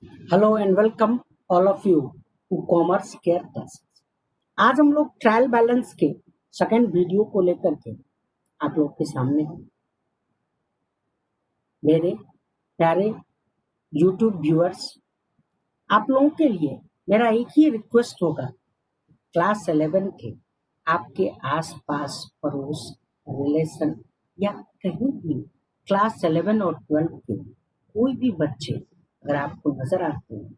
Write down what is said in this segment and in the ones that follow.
Hello and welcome all of you to commerce care classes. आज हम लोग trial balance के सेकंड वीडियो को लेकर के आप लोग के सामने हैं। मेरे प्यारे यूट्यूब व्यूअर्स, आप लोगों के लिए मेरा एक ही रिक्वेस्ट होगा, क्लास 11 के आपके आस पास पड़ोस रिलेशन या कहीं भी क्लास 11 और 12 के कोई भी बच्चे अगर आपको नजर आते हैं,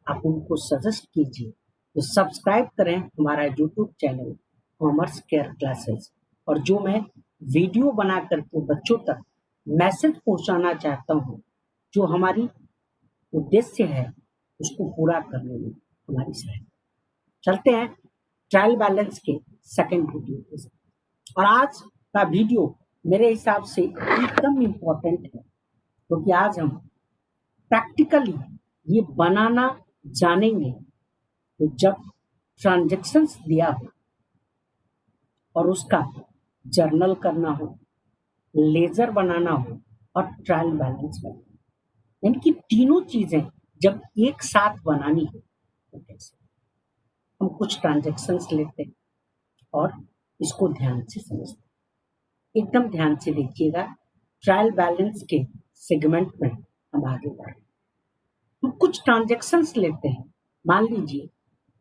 आप उनको सजेस्ट कीजिए तो सब्सक्राइब करें हमारा YouTube channel commerce care classes. और जो मैं वीडियो बना करके बच्चों तक मैसेज पहुंचाना चाहता हूं, जो हमारी उद्देश्य है उसको पूरा करने में हमारी सहायता। चलते हैं ट्रायल बैलेंस के सेकंड वीडियो के साथ। और आज का वीडियो मेरे हिसाब से एकदम इम्पोर्टेंट है, क्योंकि आज हम प्रैक्टिकली ये बनाना जानेंगे। तो जब ट्रांजैक्शंस दिया हो और उसका जर्नल करना हो, लेजर बनाना हो और ट्रायल बैलेंस बनाना हो, यानी कि तीनों चीजें जब एक साथ बनानी हो तो कैसे। हम कुछ ट्रांजैक्शंस लेते हैं और इसको ध्यान से समझते हैं। एकदम ध्यान से देखिएगा, ट्रायल बैलेंस के सेगमेंट में हम आगे बढ़े। हम कुछ ट्रांजैक्शंस लेते हैं। मान लीजिए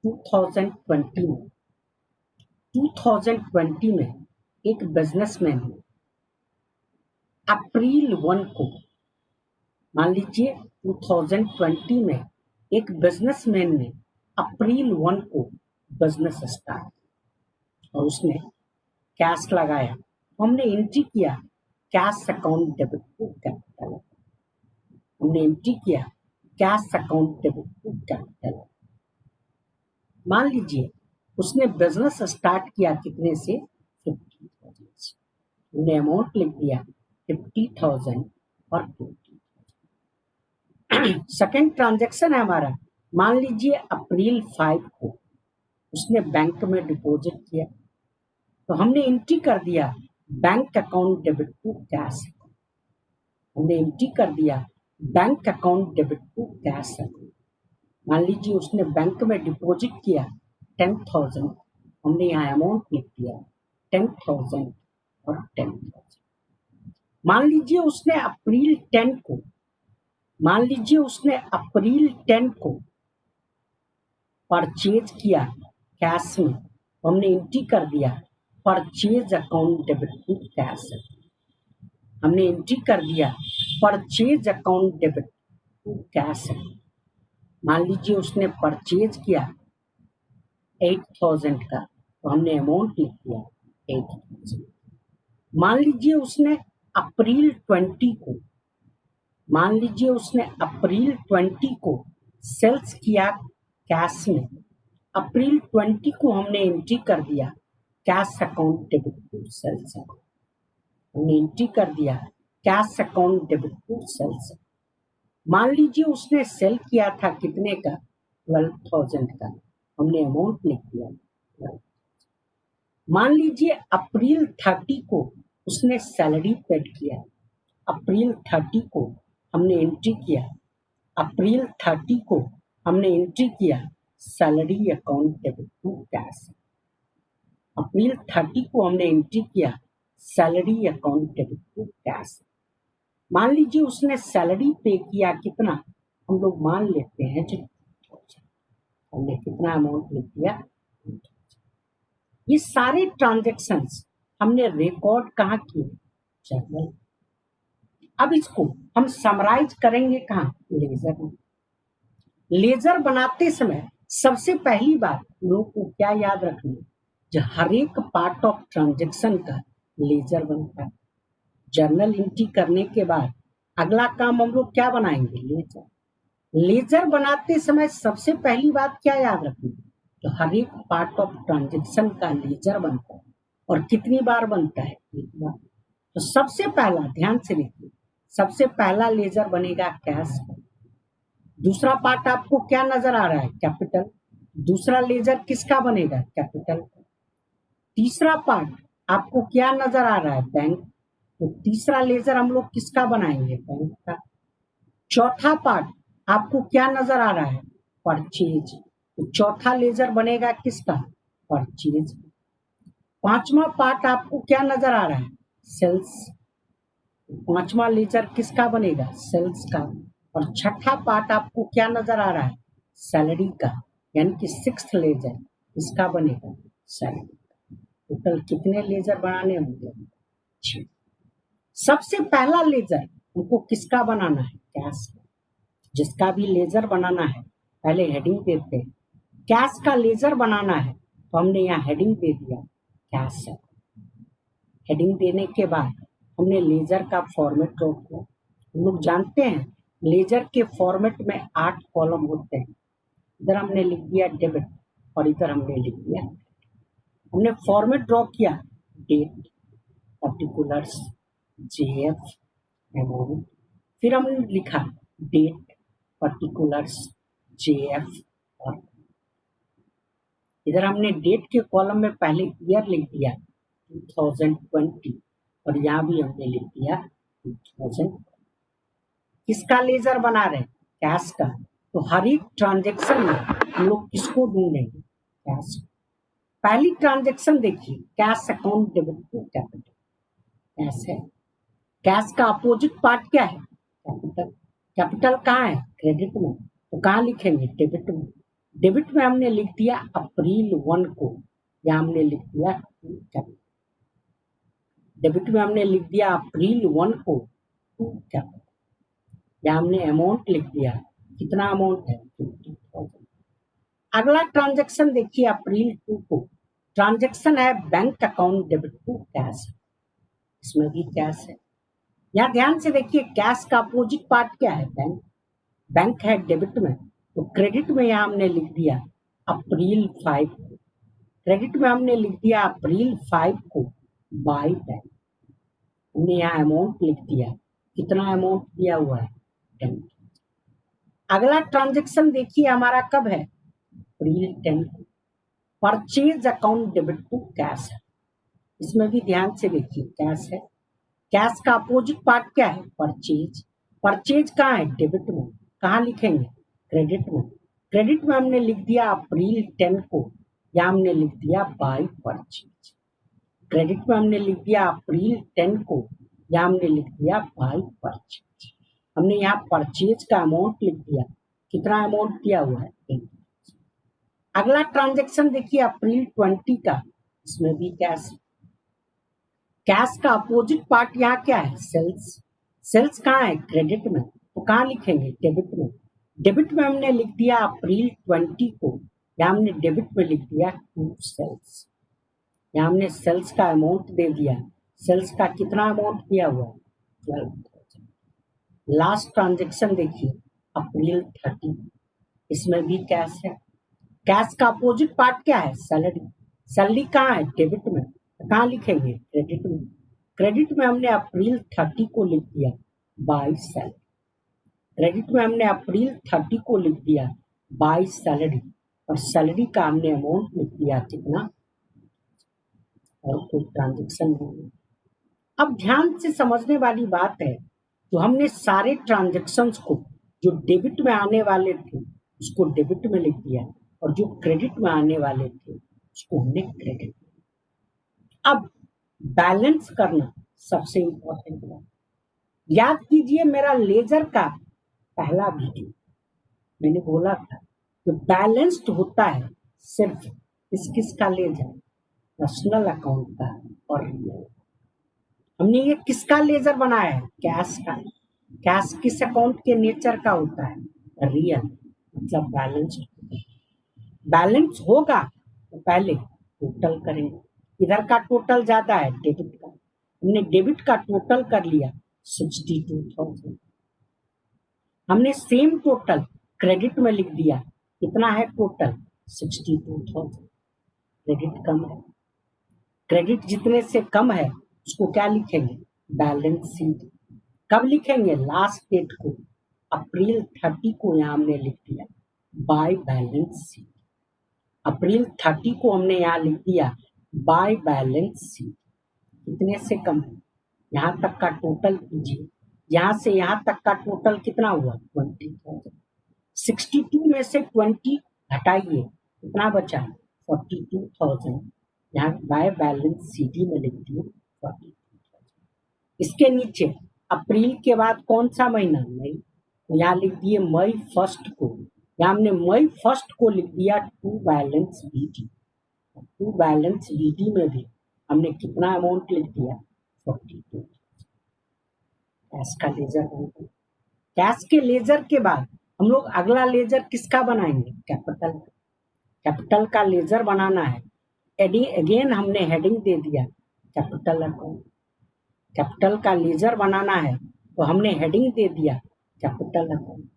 2020 में एक बिजनेसमैन ने अप्रैल 1 को, मान लीजिए 2020 में एक बिजनेसमैन ने अप्रैल 1 को बिजनेस स्टार्ट और उसने कैश लगाया। हमने एंट्री किया cash account debit to capital. हमने एंट्री किया cash account debit to capital. मान लीजिए उसने बिजनेस स्टार्ट किया कितने से, 50,000 से। हमने अमाउंट लिख दिया 50,000 और 20,000। सेकेंड ट्रांजैक्शन है हमारा, मान लीजिए अप्रैल 5 को उसने बैंक में डिपॉजिट किया, तो हमने एंट्री कर दिया bank account debit to cash. हमने एंट्री कर दिया bank account debit to cash account. मान लीजिए उसने बैंक में डिपॉजिट किया 10,000, हमने यहाँ अमाउंट लिख दिया 10,000 और 10,000। मान लीजिए उसने अप्रैल 10 को परचेज किया कैश में, हमने एंट्री कर दिया purchase account debit to cash. हमने एंट्री कर दिया purchase account debit to cash. मान लीजिए उसने परचेज किया 8,000 का, तो हमने अमाउंट लिख दिया 8,000। मान लीजिए उसने अप्रैल 20 को सेल्स किया कैश में। अप्रैल 20 को हमने एंट्री कर दिया cash account debit to sales account. हमने एंट्री कर दिया cash account debit to sales. मान लीजिए उसने सेल किया था कितने का, 12,000 का, हमने अमाउंट लिख दिया 12,000। मान लीजिए अप्रैल 30 को उसने सैलरी पेड किया। अप्रैल 30 को हमने एंट्री किया, अप्रैल 30 को हमने एंट्री किया salary account debit to cash. अप्रैल 30 को हमने एंट्री किया salary account debit to cash. मान लीजिए उसने सैलरी पे किया कितना, हम लोग मान लेते हैं जो हमने कितना अमाउंट लिख दिया। ये सारे ट्रांजैक्शंस हमने रिकॉर्ड कहाँ किए, जर्नल। अब इसको हम समराइज करेंगे कहाँ, लेजर में। लेजर बनाते समय सबसे पहली बात लोगों को क्या याद रखनी, जो हर एक पार्ट ऑफ ट्रांजैक्शन का लेजर बनता है। जर्नल एंट्री करने के बाद अगला काम हम लोग क्या बनाएंगे, लेजर। लेजर बनाते समय सबसे पहली बात क्या याद रखनी, तो हर एक पार्ट ऑफ ट्रांजैक्शन का लेजर बनता है। और कितनी बार बनता है, एक बार। तो सबसे पहला ध्यान से देखिए, सबसे पहला लेजर बनेगा कैश। दूसरा पार्ट आपको क्या नजर आ रहा है, कैपिटल। दूसरा लेजर किसका बनेगा, कैपिटल। तीसरा पार्ट आपको क्या नजर आ रहा है, बैंक। तो तीसरा लेजर हम लोग किसका बनाएंगे, बैंक का। चौथा पार्ट आपको क्या नजर आ रहा है? परचेज। तो चौथा लेजर बनेगा किसका? परचेज। पांचवा पार्ट आपको क्या नजर आ रहा है? सेल्स। पांचवा लेजर किसका बनेगा? सेल्स का। और छठा पार्ट आपको क्या नजर आ रहा है? सैलरी का। यानी कि सिक्स्थ लेजर किसका बनेगा? सैलरी। टोटल कितने लेजर बनाने होंगे? 6। सबसे पहला लेजर हमको किसका बनाना है? कैश का। जिसका भी लेजर बनाना है पहले हेडिंग देते हैं। कैश का लेजर बनाना है तो हमने यहाँ हेडिंग दे दिया कैश है। हेडिंग देने के बाद हमने लेजर का फॉर्मेट ड्रॉ किया। हम लोग जानते हैं लेजर के फॉर्मेट में 8 कॉलम होते हैं। इधर हमने लिख दिया डेबिट और इधर हमने लिख दिया। हमने फॉर्मेट ड्रॉ किया, डेट, पर्टिकुलर्स, जेएफ, अमाउंट। फिर हमने लिखा डेट, पर्टिकुलर्स, जेएफ और इधर हमने डेट के कॉलम में पहले ईयर लिख दिया 2020 और यहाँ भी हमने लिख दिया 2000। किसका लेजर बना रहे? कैश का। तो हर एक ट्रांजेक्शन में हम लोग किसको ढूंढेंगे? कैश। पहली ट्रांजेक्शन देखिए, cash account debit to capital. Cash है। कैश का अपोजिट पार्ट क्या है? कैपिटल। कैपिटल कहाँ है? क्रेडिट में। तो कहाँ लिखेंगे? डेबिट में। डेबिट में हमने लिख दिया अप्रैल 1 को, या हमने लिख दिया टू कैपिटल। डेबिट में हमने लिख दिया अप्रैल 1 को टू कैपिटल, या हमने अमाउंट लिख दिया। कितना अमाउंट है? 50,000। अगला ट्रांजेक्शन देखिए अप्रैल 2 को। ट्रांजेक्शन है bank account debit to cash. इसमें भी कैश है। यहाँ ध्यान से देखिए, कैश का अपोजिट पार्ट क्या है? बैंक। बैंक है डेबिट में, तो क्रेडिट में यहाँ हमने लिख दिया अप्रैल 5 को। क्रेडिट में हमने लिख दिया अप्रैल 5 को बाय बैंक। हमने यहाँ अमाउंट लिख दिया। कितना अमाउंट दिया हुआ है? 10। अगला ट्रांजेक्शन देखिए हमारा कब है? अप्रैल 10 को। Purchase account debit to cash है। इसमें भी ध्यान से देखिए, कैश है। कैश का अपोजिट पार्ट क्या है? परचेज। परचेज कहाँ है? डेबिट में। कहाँ लिखेंगे? क्रेडिट में। क्रेडिट में हमने लिख दिया अप्रैल 10 को, या हमने लिख दिया बाय परचेज। क्रेडिट में हमने लिख दिया अप्रैल 10 को, या हमने लिख दिया बाय परचेज। हमने यहाँ परचेज का अमाउंट लिख दिया। कितना अमाउंट दिया हुआ है? 10। अगला ट्रांजेक्शन देखिए अप्रैल 20 का। इसमें भी कैश। कैश का अपोजिट पार्ट यहाँ क्या है? सेल्स। सेल्स कहाँ है? क्रेडिट में। तो कहाँ लिखेंगे? डेबिट में। डेबिट में हमने लिख दिया अप्रैल 20 को, या हमने डेबिट में लिख दिया टू सेल्स। यहाँ हमने सेल्स का अमाउंट दे दिया। सेल्स का कितना अमाउंट दिया हुआ है? 12,000। लास्ट ट्रांजेक्शन देखिए अप्रैल 30। इसमें भी कैश है। कैश का अपोजिट पार्ट क्या है? सैलरी। सैलरी कहाँ है? डेबिट में। कहाँ लिखेंगे? क्रेडिट में। क्रेडिट में हमने अप्रैल 30 को लिख दिया बाय सैलरी। क्रेडिट में हमने अप्रैल 30 को लिख दिया बाय सैलरी, और सैलरी का हमने अमाउंट लिख दिया कितना? और कोई ट्रांजेक्शन नहीं। अब ध्यान से समझने वाली बात है, तो हमने सारे ट्रांजेक्शन्स को जो डेबिट में आने वाले थे उसको डेबिट में लिख दिया, और जो क्रेडिट में आने वाले थे उसको हमने क्रेडिट। अब बैलेंस करना सबसे इम्पोर्टेंट बात। याद कीजिए मेरा लेजर का पहला वीडियो, मैंने बोला था कि बैलेंस्ड होता है सिर्फ किसका लेजर? पर्सनल अकाउंट का और रियल। हमने ये किसका लेजर बनाया है? कैश का। कैश किस अकाउंट के नेचर का होता है? रियल, मतलब बैलेंस्ड। बैलेंस होगा तो पहले टोटल करेंगे। इधर का टोटल ज्यादा है डेबिट का, हमने डेबिट का टोटल कर लिया 62,000। हमने सेम टोटल क्रेडिट में लिख दिया। कितना है टोटल? 62,000। क्रेडिट कम है। क्रेडिट जितने से कम है उसको क्या लिखेंगे? Balance sheet. कब लिखेंगे? लास्ट डेट को, अप्रैल 30 को यहाँ हमने लिख दिया बाय बैलेंस शीट। अप्रैल 30 को हमने यहाँ लिख दिया बाय बैलेंस शीट। कितने से कम है? यहाँ तक का टोटल कीजिए। यहाँ से यहाँ तक का टोटल कितना हुआ? 20,000। 62 में से 20 घटाइए, कितना बचा? 42,000। यहाँ बाय बैलेंस सीडी में लिख दिए 42,000। इसके नीचे अप्रैल के बाद कौन सा महीना? मई। तो यहाँ लिख दिए मई फर्स्ट को। यहाँ हमने मई फर्स्ट को लिख दिया to balance BD. To balance BD में भी हमने कितना अमाउंट लिख दिया? 42। कैश का लेजर बन गया। कैश के लेजर के बाद हम लोग अगला लेजर किसका बनाएंगे? कैपिटल। कैपिटल का लेजर बनाना है। अगेन हमने हेडिंग दे दिया कैपिटल अकाउंट। कैपिटल का लेजर बनाना है तो हमने हेडिंग दे दिया कैपिटल अकाउंट।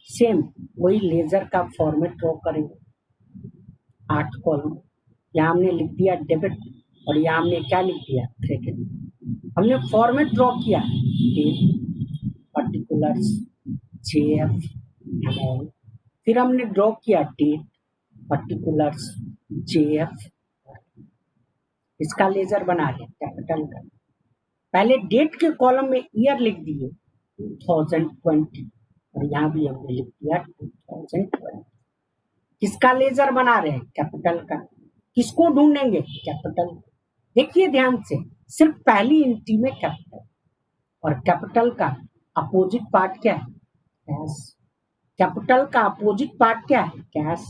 सेम वही लेजर का फॉर्मेट ड्रॉ करेंगे, 8 कॉलम। यहाँ हमने लिख दिया डेबिट और यहाँ हमने क्या लिख दिया? क्रेडिट। हमने फॉर्मेट ड्रॉ किया, डेट, पर्टिकुलर्स, जेएफ, अमाउंट। फिर हमने ड्रॉ किया डेट, पर्टिकुलर्स, जेएफ। इसका लेजर बना लिया कैपिटल का। पहले डेट के कॉलम में ईयर लिख दिए 2020 और यहाँ भी हमने लिख दिया 2020। किसका लेजर बना रहे हैं? कैपिटल का। किसको ढूंढेंगे? कैपिटल। देखिए ध्यान से, सिर्फ पहली एंट्री में कैपिटल। और कैपिटल का अपोजिट पार्ट क्या है? कैश। कैपिटल का अपोजिट पार्ट क्या है? कैश।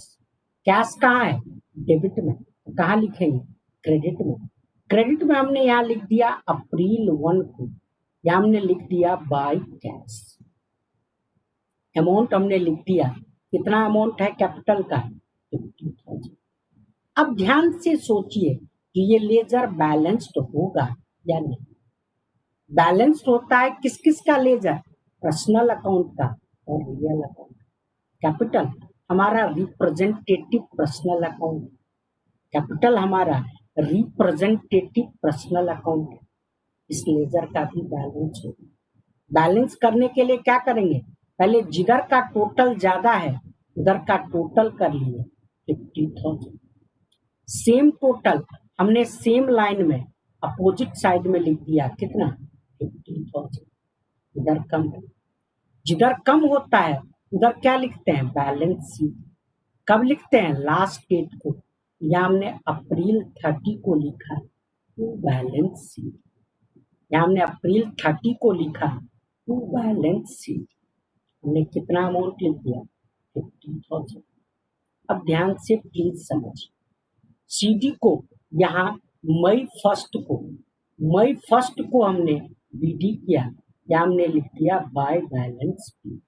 कैश कहाँ है? डेबिट में। कहाँ लिखेंगे? क्रेडिट में। क्रेडिट में हमने यहाँ लिख दिया अप्रैल 1 को। यहाँ हमने लिख दिया बाय कैश। अमाउंट हमने लिख दिया, कितना अमाउंट है कैपिटल का? 50,000। अब ध्यान से सोचिए कि ये लेजर बैलेंस्ड होगा या नहीं। बैलेंस्ड होता है किस किस का लेजर? पर्सनल अकाउंट का और रियल अकाउंट। कैपिटल हमारा रिप्रेजेंटेटिव पर्सनल अकाउंट। कैपिटल हमारा रिप्रेजेंटेटिव पर्सनल अकाउंट है। इस लेजर का भी बैलेंस होगा। बैलेंस करने के लिए क्या करेंगे? पहले जिधर का टोटल ज्यादा है उधर का टोटल कर लिए 50,000। सेम टोटल हमने सेम लाइन में अपोजिट साइड में लिख दिया, कितना? 50,000। इधर कम है। जिधर कम होता है उधर क्या लिखते हैं? Balance sheet. कब लिखते हैं? लास्ट डेट को। यहाँ हमने अप्रैल 30 को लिखा टू बैलेंस शीट। यहाँ हमने अप्रैल 30 को लिखा टू बैलेंस शीट। हमने कितना अमाउंट लिख दिया? 50,000। अब ध्यान से प्लीज समझ, सीडी को यहाँ मई फर्स्ट को हमने बीडी किया, या हमने लिख दिया by balance BD.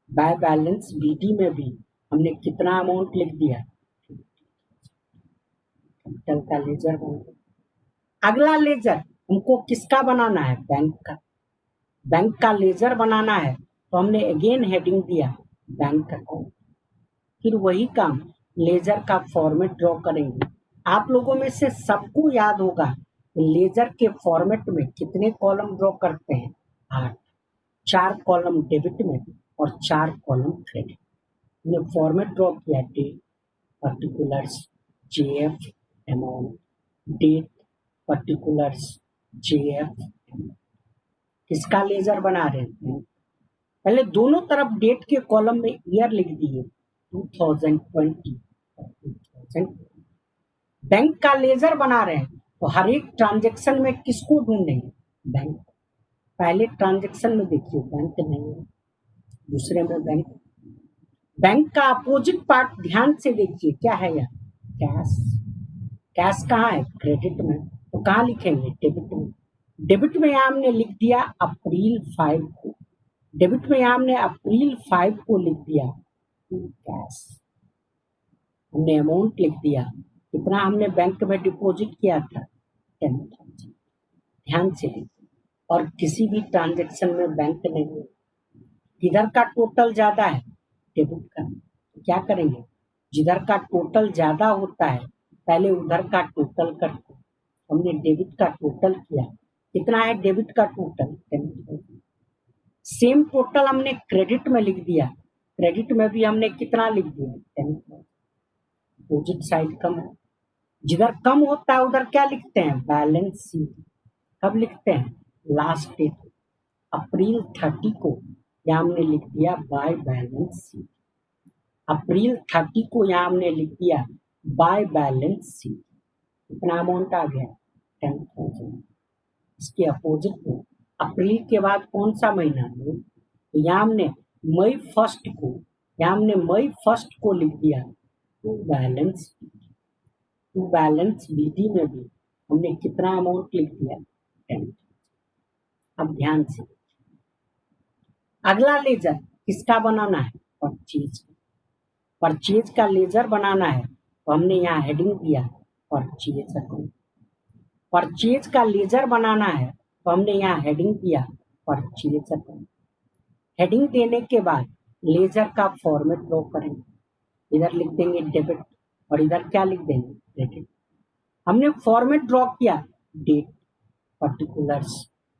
By balance BD में भी हमने कितना अमाउंट लिख दिया? कैपिटल का लेजर बन गया। अगला लेजर हमको किसका बनाना है? बैंक का। बैंक का लेजर बनाना है तो हमने अगेन हेडिंग दिया बैंक अकाउंट। फिर वही काम लेजर का फॉर्मेट ड्रॉ करेंगे। आप लोगों में से सबको याद होगा लेजर के फॉर्मेट में कितने कॉलम ड्रॉ करते हैं? 8। 4 कॉलम डेबिट में और 4 कॉलम क्रेडिट। हमने फॉर्मेट ड्रॉ किया date, particulars, JF, amount. Date, particulars, JF. किसका लेजर बना रहे हैं? पहले दोनों तरफ डेट के कॉलम में ईयर लिख दिए 2020 और 2020। बैंक का लेजर बना रहे हैं तो हर एक ट्रांजैक्शन में किसको ढूंढेंगे? बैंक। पहले ट्रांजैक्शन में देखिए बैंक नहीं है, दूसरे में बैंक। बैंक का अपोजिट पार्ट ध्यान से देखिए क्या है यार? कैश। कैश कहाँ है? क्रेडिट में। तो कहाँ लिखेंगे? डेबिट में। डेबिट में यहाँ हमने लिख दिया अप्रैल 5 को। डेबिट में यहाँ हमने अप्रैल 5 को लिख दिया कैश। हमने अमाउंट लिख दिया, कितना हमने बैंक में डिपॉजिट किया था? 10,000। ध्यान से देखिए, और किसी भी ट्रांजैक्शन में बैंक नहीं है। किधर का टोटल ज्यादा है? डेबिट का। क्या करेंगे? जिधर का टोटल ज्यादा होता है पहले उधर का टोटल करते। हमने डेबिट का टोटल किया, कितना है डेबिट का टोटल? 10,000। सेम टोटल हमने क्रेडिट में लिख दिया। क्रेडिट में भी हमने कितना लिख दिया? 10,000। अपोजिट साइड कम है। जिधर कम होता है उधर क्या लिखते हैं? Balance sheet. कब लिखते हैं? लास्ट डेट, अप्रैल 30 को। या हमने लिख दिया बाय बैलेंस शीट। अप्रैल 30 को यहाँ हमने लिख दिया बाय बैलेंस शीट, कितना अमाउंट आ गया 10,000। इसके अपोजिट में अप्रैल के बाद कौन सा महीना है, तो यहाँ हमने मई फर्स्ट को लिख दिया टू बैलेंस विधि में भी हमने कितना अमाउंट लिख दिया 10। अब ध्यान से अगला लेजर किसका बनाना है, परचेज का लेजर बनाना है, तो हमने यहाँ हेडिंग दिया परचेज अकाउंट। परचेज का लेजर बनाना है तो हमने यहाँ हेडिंग दिया परचेज अकाउंट। हेडिंग देने के बाद लेजर का फॉर्मेट ड्रॉ करेंगे, इधर लिख देंगे डेबिट और इधर क्या लिख देंगे क्रेडिट। हमने फॉर्मेट ड्रॉ किया date, particulars,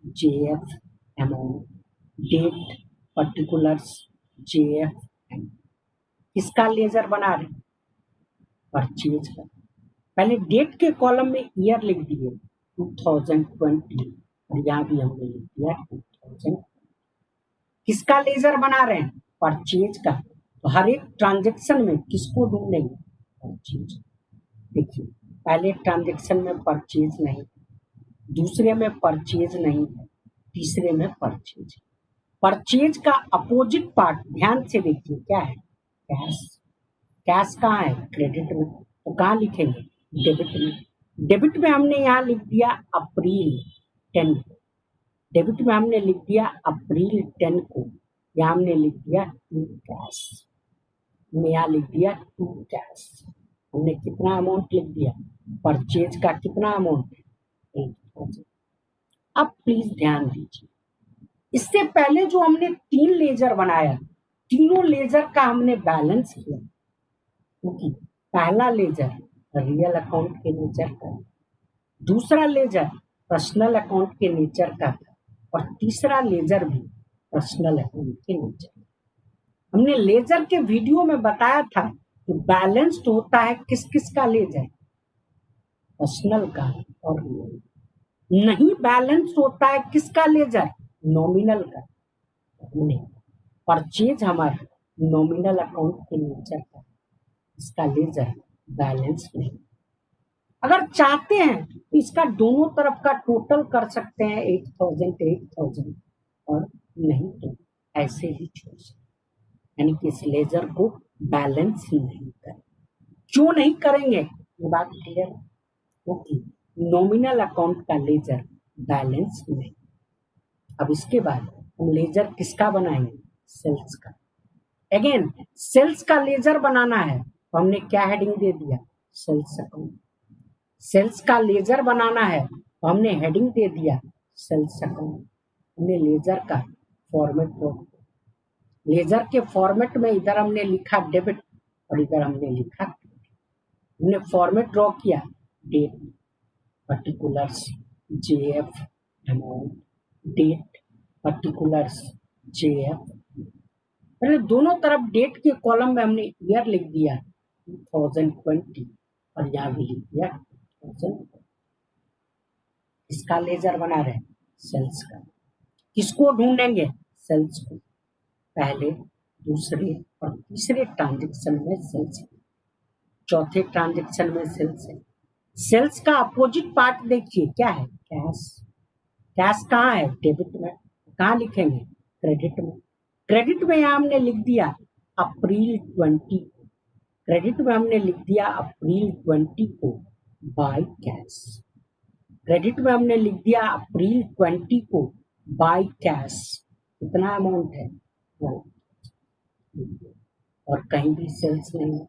JF amount, date, particulars, JF amount. किसका लेजर बना रहे, परचेज का। पहले डेट के कॉलम में ईयर लिख दिए 2020 और यहाँ भी हमने लिख दिया 2000। किसका लेजर बना रहे हैं, परचेज का। तो हर एक ट्रांजेक्शन में किसको ढूंढेंगे, परचेज। देखिए पहले ट्रांजेक्शन में परचेज नहीं, दूसरे में परचेज नहीं है, तीसरे में परचेज। परचेज का अपोजिट पार्ट ध्यान से देखिए क्या है, कैश। कैश कहाँ है, क्रेडिट में, तो कहाँ लिखेंगे, डेबिट में। डेबिट में हमने यहाँ लिख दिया अप्रैल 10 को, डेबिट में हमने लिख दिया अप्रैल 10 को, यहाँ हमने लिख दिया टू कैश, हमने यहाँ लिख दिया टू कैश। हमने कितना अमाउंट लिख दिया, परचेज का कितना अमाउंट है 8,000। अब प्लीज ध्यान दीजिए, इससे पहले जो हमने 3 लेजर बनाया, तीनों लेजर का हमने बैलेंस किया, क्योंकि पहला लेजर रियल अकाउंट के नेचर का, दूसरा लेजर पर्सनल अकाउंट के नेचर का था और तीसरा लेजर भी पर्सनल अकाउंट के नेचर का। हमने लेजर के वीडियो में बताया था कि बैलेंस्ड होता है किस किस का लेजर, पर्सनल का और रियल। नहीं बैलेंस्ड होता है किसका लेजर, नॉमिनल का। हमने परचेज हमारा नॉमिनल अकाउंट के नेचर का, इसका लेजर बैलेंस नहीं। अगर चाहते हैं तो इसका दोनों तरफ का टोटल कर सकते हैं 8,000 और नहीं तो ऐसे ही छोड़ सकते, यानी कि इस लेजर को बैलेंस ही नहीं करें। क्यों नहीं करेंगे ये बात क्लियर है, क्योंकि नॉमिनल अकाउंट का लेजर बैलेंस नहीं। अब इसके बाद हम लेजर किसका बनाएंगे, सेल्स का। अगेन सेल्स का लेजर बनाना है तो हमने क्या हेडिंग दे दिया, सेल्स अकाउंट। सेल्स का लेजर बनाना है तो हमने हेडिंग दे दिया सेल्स अकाउंट। हमने लेजर का फॉर्मेट ड्रॉ, लेजर के फॉर्मेट में इधर हमने लिखा डेबिट और इधर हमने लिखा क्रेडिट। हमने फॉर्मेट ड्रॉ किया date, particulars, JF amount, date, particulars, JF. पहले दोनों तरफ डेट के कॉलम में हमने ईयर लिख दिया 2020 और यहाँ भी लिख दिया 2020। इसका लेजर बना रहे सेल्स का। किसको ढूंढेंगे, सेल्स को। पहले, दूसरे और तीसरे ट्रांजेक्शन में सेल्स, चौथे ट्रांजेक्शन में सेल्स है। सेल्स का अपोजिट पार्ट देखिए क्या है, कैश। कैश कहाँ है, डेबिट में, कहाँ लिखेंगे, क्रेडिट में। क्रेडिट में यहाँ हमने लिख दिया अप्रैल 20 को, क्रेडिट में हमने लिख दिया अप्रैल 20 को बाय कैश। क्रेडिट में हमने लिख दिया अप्रैल 20 को बाय कैश। कितना अमाउंट है, और कहीं भी सेल्स नहीं है।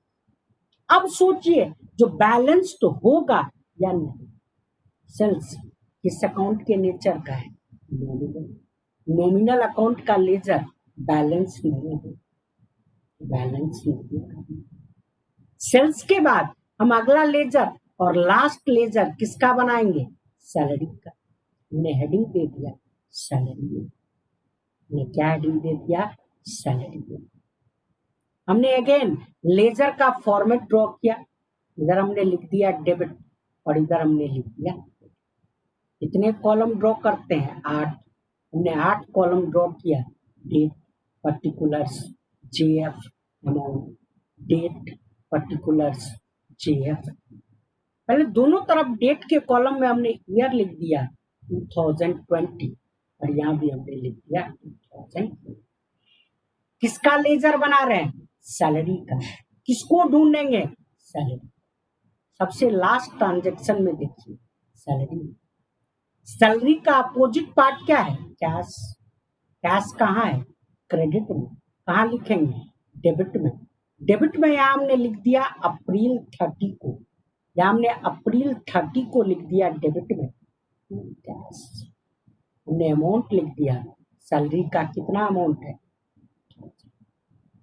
अब सोचिए जो बैलेंस तो होगा या नहीं, सेल्स किस अकाउंट के नेचर का है, नॉमिनल। नॉमिनल अकाउंट का लेजर बैलेंस नहीं है, बैलेंस नहीं है। सेल्स के बाद हम अगला लेजर और लास्ट लेजर किसका बनाएंगे, सैलरी का। हमने हेडिंग दे दिया सैलरी, हमने क्या हेडिंग दे दिया, सैलरी। हमने अगेन लेजर का फॉर्मेट ड्रॉ किया, इधर हमने लिख दिया डेबिट और इधर हमने लिख दिया। कितने कॉलम ड्रॉ करते हैं, 8। हमने 8 कॉलम ड्रॉ किया, date, particulars, JF amount, date particulars JF। पहले दोनों तरफ डेट के कॉलम में हमने ईयर लिख दिया 2020 और यहाँ भी हमने लिख दिया 2020। किसका लेजर बना रहे हैं? सैलरी का। किसको ढूंढेंगे? सैलरी। सबसे लास्ट ट्रांजेक्शन में देखिए सैलरी। सैलरी का अपोजिट पार्ट क्या है? कैश। कैश कहाँ है? क्रेडिट में। कहाँ लिखेंगे? डेबिट में। डेबिट में यहाँ हमने लिख दिया अप्रैल 30 को। यहाँ हमने अप्रैल 30 को लिख दिया डेबिट में। कैश हमने अमाउंट लिख दिया। सैलरी का कितना अमाउंट है?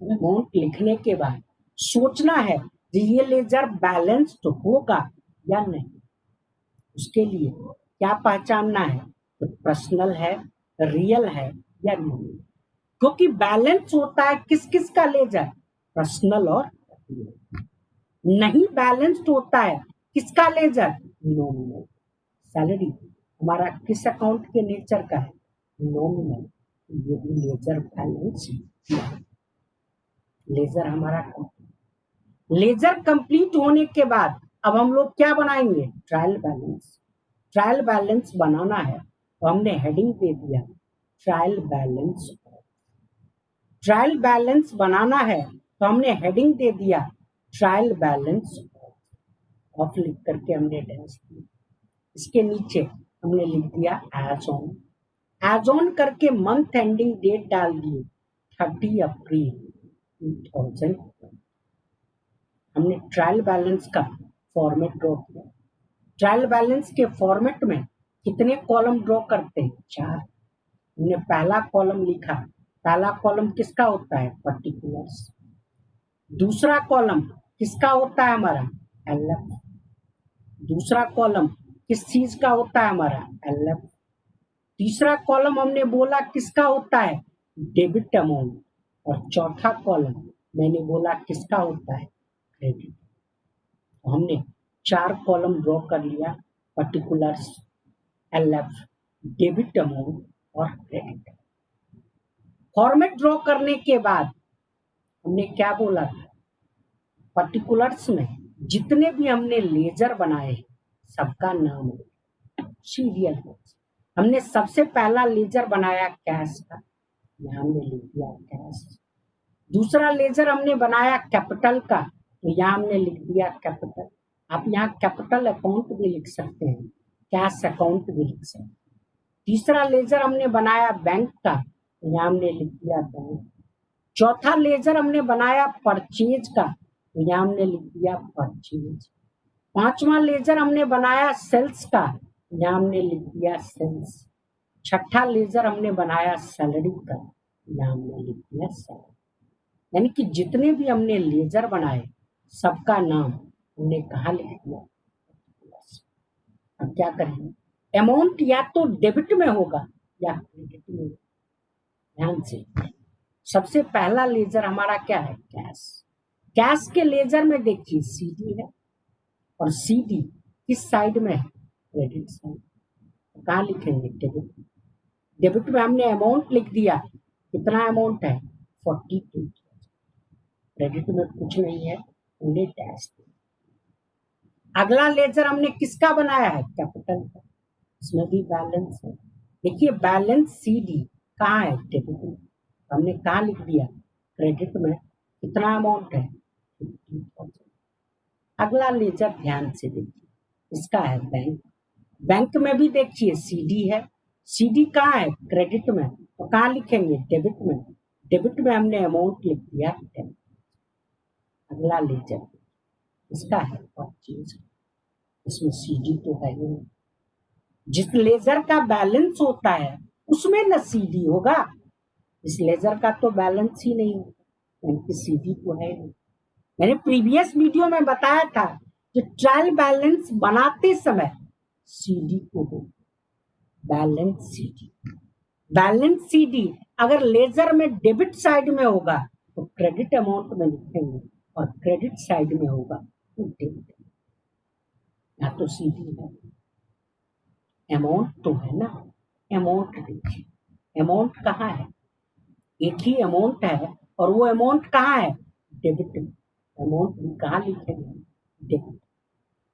अमाउंट लिखने के बाद सोचना है कि ये लेजर बैलेंस्ड होगा या नहीं। उसके लिए क्या पहचानना है? तो पर्सनल है, रियल है या नहीं। क्योंकि बैलेंस होता है किस किस का लेजर? पर्सनल और रियल। नहीं बैलेंस्ड होता है किसका लेजर? नॉमिनल। सैलरी हमारा किस अकाउंट के नेचर का है? नॉमिनल। ये भी लेजर बैलेंस। लेजर हमारा लेजर कंप्लीट होने के बाद अब हम लोग क्या बनाएंगे? Trial balance. ट्रायल बैलेंस बनाना है तो हमने हेडिंग दे दिया ट्रायल बैलेंस। ट्रायल बैलेंस बनाना है तो हमने हेडिंग दे दिया ट्रायल बैलेंस ऑफ। लिख करके हमने डैश दिया। इसके नीचे हमने लिख दिया एज ऑन। एज ऑन करके मंथ एंडिंग डेट डाल दिए 30 अप्रैल 2000। हमने ट्रायल बैलेंस का फॉर्मेट ड्रॉ किया। ट्रायल बैलेंस के फॉर्मेट में कितने कॉलम ड्रॉ करते हैं? 4। हमने पहला कॉलम लिखा। पहला कॉलम किसका होता है? पर्टिकुलर्स। दूसरा कॉलम किसका होता है? हमारा LF। दूसरा कॉलम किस चीज का होता है? हमारा LF। तीसरा कॉलम हमने बोला किसका होता है? Debit amount. और चौथा कॉलम मैंने बोला किसका होता है? क्रेडिट। तो हमने 4 कॉलम ड्रॉ कर लिया। पर्टिकुलर्स, LF, डेबिट अमाउंट और क्रेडिट। फॉर्मेट ड्रॉ करने के बाद हमने क्या बोला था? पर्टिकुलर्स में जितने भी हमने लेजर बनाए सबका नाम सीरियल। हमने सबसे पहला लेजर बनाया कैश का। यहाँ हमने लिख दिया कैश। दूसरा लेजर हमने बनाया कैपिटल का तो यहाँ हमने लिख दिया कैपिटल। आप यहाँ कैपिटल अकाउंट भी लिख सकते हैं, कैश अकाउंट भी लिख सकते हैं। तीसरा लेजर हमने बनाया बैंक का तो यहाँ हमने लिख दिया बैंक। चौथा लेजर हमने बनाया परचेज का तो यहाँ हमने लिख दिया परचेज। पांचवा लेजर हमने बनाया सेल्स का तो यहाँ हमने लिख दिया सेल्स। छठा लेजर हमने बनाया सैलरी का, यहाँ हमने लिख दिया सैलरी। यानी कि जितने भी हमने लेजर बनाए सबका नाम हमने कहाँ लिख दिया? अब क्या करेंगे? अमाउंट या तो डेबिट में होगा या क्रेडिट में। ध्यान से सबसे पहला लेजर हमारा क्या है? कैश। कैश के लेजर में देखिए CD है और CD किस साइड में है? Credit side. तो कहाँ लिखेंगे? डेबिट। डेबिट में हमने अमाउंट लिख दिया। कितना अमाउंट है? 42। क्रेडिट में कुछ नहीं है, हमने डैश दिया। अगला लेजर हमने किसका बनाया है? कैपिटल का। इसमें भी बैलेंस है। देखिए बैलेंस CD कहाँ है? डेबिट में। हमने कहाँ लिख दिया? क्रेडिट में। कितना अमाउंट है? 50,000। अगला लेजर ध्यान से देखिए, इसका है बैंक। बैंक में भी देखिए CD है। CD कहाँ है? क्रेडिट में। तो कहाँ लिखेंगे? डेबिट में। डेबिट में हमने अमाउंट लिख दिया 10। अगला लेजर इसका है परचेज। इसमें CD तो है ही नहीं। जिस लेजर का बैलेंस होता है उसमें न CD होगा। इस लेजर का तो बैलेंस ही नहीं होगा, यानी CD तो है नहीं। मैंने प्रीवियस वीडियो में बताया था कि ट्रायल बैलेंस बनाते समय CD को हो बैलेंस CD। बैलेंस CD अगर लेजर में डेबिट साइड में होगा तो क्रेडिट अमाउंट में लिखेंगे और क्रेडिट साइड में होगा तो डेबिट। या तो CD है, अमाउंट तो है ना। अमाउंट देखिए, अमाउंट कहाँ है? एक ही अमाउंट है और वो अमाउंट कहाँ है? डेबिट में। अमाउंट भी कहाँ लिखेंगे, डेबिट,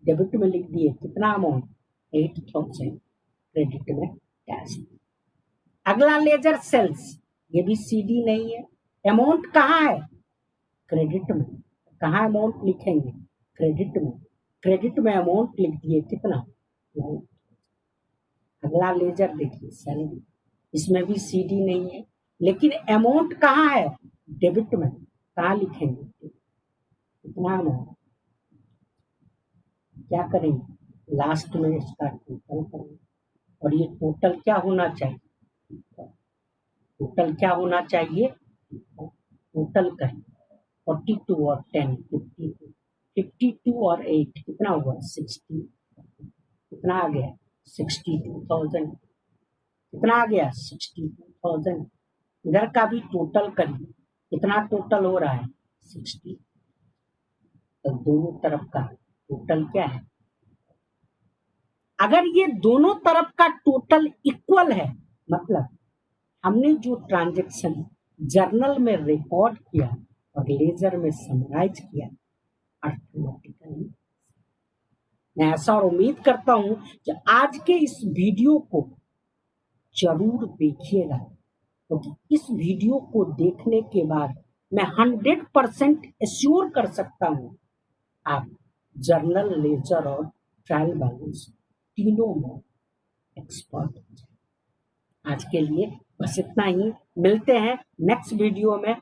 डेबिट में लिख दिए कितना अमाउंट 8,000, क्रेडिट में कैश। अगला लेजर सेल्स, ये भी सीडी नहीं है, अमाउंट कहाँ है, क्रेडिट में, कहाँ अमाउंट लिखेंगे, क्रेडिट में, क्रेडिट में अमाउंट लिख दिए कितना 9। अगला लेजर देखिए सैलरी, इसमें भी सीडी नहीं है, लेकिन अमाउंट कहाँ है, डेबिट में, कहाँ लिखेंगे, कितना अमाउंट, क्या करेंगे, लास्ट में इसका टोटल करेंगे, और ये टोटल क्या होना चाहिए, टोटल क्या होना चाहिए, टोटल करें 42 और 10 52, 52 और 8 कितना हुआ 60, कितना आ गया 62,000, कितना आ गया 62,000। इधर का भी टोटल करिए, कितना टोटल हो रहा है 60, तो दोनों तरफ का टोटल क्या है, अगर ये दोनों तरफ का टोटल इक्वल है, मतलब हमने जो ट्रांजैक्शन जर्नल में रिकॉर्ड किया और लेजर में समराइज किया, ऑटोमेटिकली मैं ऐसा और उम्मीद करता हूं कि आज के इस वीडियो को जरूर देखिएगा, क्योंकि इस वीडियो को देखने के बाद मैं 100% एश्योर कर सकता हूं आप जर्नल, लेजर और ट्रायल बैलेंस तीनों में एक्सपर्ट हो जाए। आज के लिए बस इतना ही, मिलते हैं नेक्स्ट वीडियो में।